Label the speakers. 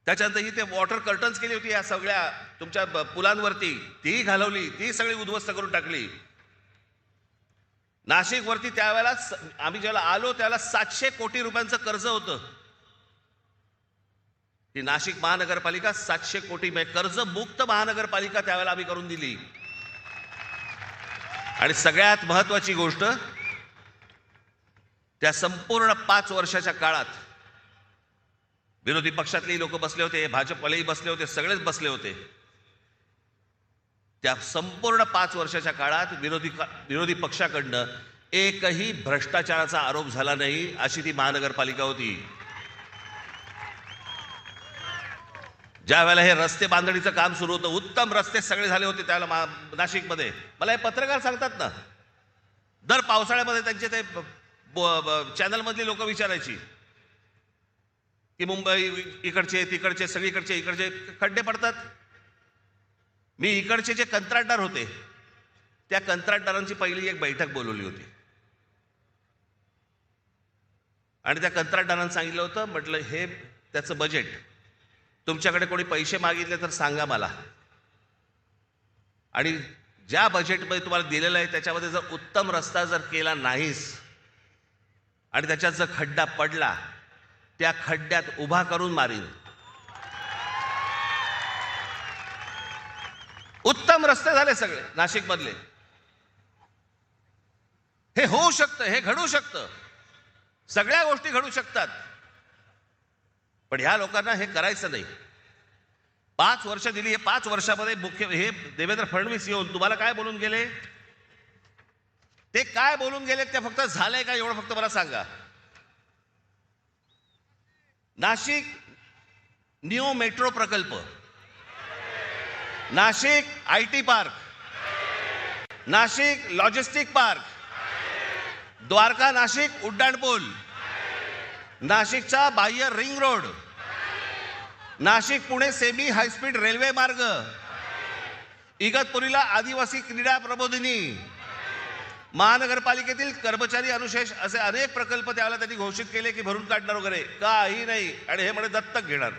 Speaker 1: त्याच्यानंतर ही ते water curtains केली होती या सगळ्या तुमच्या पुलांवरती, तीही घालवली, ती सगळी उद्ध्वस्त करून टाकली. नाशिकवरती त्यावेळेला आम्ही ज्याला आलो त्याला 700 कोटी रुपयांचं कर्ज होतं. ती नाशिक महानगरपालिका 700 कोटी कर्ज मुक्त महानगरपालिका त्यावेळेला आम्ही करून दिली. आणि सगळ्यात महत्वाची गोष्ट, त्या संपूर्ण 5 वर्षाच्या काळात विरोधी पक्षातलेही लोक बसले होते, भाजपवालेही बसले होते, सगळेच बसले होते. त्या संपूर्ण 5 वर्षाच्या काळात विरोधी पक्षाकडनं एकही भ्रष्टाचाराचा आरोप झाला नाही, अशी ती महानगरपालिका होती. ज्या वेळेला हे रस्ते बांधणीचं काम सुरू होतं, उत्तम रस्ते सगळे झाले होते त्यावेळेला नाशिकमध्ये. मला हे पत्रकार सांगतात ना, दर पावसाळ्यामध्ये त्यांचे ते चॅनलमधली लोक विचारायची की मुंबई इकडचे तिकडचे सगळीकडचे इकडचे खड्डे पडतात. मी इकडचे जे कंत्राटदार होते त्या कंत्राटदारांची पहिली एक बैठक बोलवली होती आणि त्या कंत्राटदारांना सांगितलं होतं, म्हटलं हे त्याचं बजेट, तुमच्याकडे कोणी पैसे मागितले तर सांगा मला, आणि ज्या बजेटमध्ये तुम्हाला दिलेलं आहे त्याच्यामध्ये जर उत्तम रस्ता जर केला नाहीस आणि त्याच्यात जर खड्डा पडला, त्या खड्ड्यात उभा करून मारीन. उत्तम रस्ते झाले सगळे नाशिकमधले. हे होऊ शकतं, हे घडू शकतं, सगळ्या गोष्टी घडू शकतात. पण ह्या लोकांना हे करायचं नाही. 5 वर्ष दिली, हे 5 वर्षामध्ये हे देवेंद्र फडणवीस येऊन तुम्हाला काय बोलून गेले, ते काय बोलून गेले ते फक्त झालंय का एवढं फक्त मला सांगा. नाशिक न्यू मेट्रो प्रकल्प, Nashik IT park, Nashik logistic park, Dwarka Nashik उड्डाणपूल, नाशिकचा बाह्य ring road, Nashik Pune semi high speed railway मार्ग, इगतपुरीला आदिवासी क्रीडा प्रबोधिनी, महानगरपालिकेतील कर्मचारी अनुशेष, असे अनेक प्रकल्प त्यावेळेला त्यांनी घोषित केले की भरून काढणार वगैरे. काही नाही. आणि हे म्हणे दत्तक घेणार.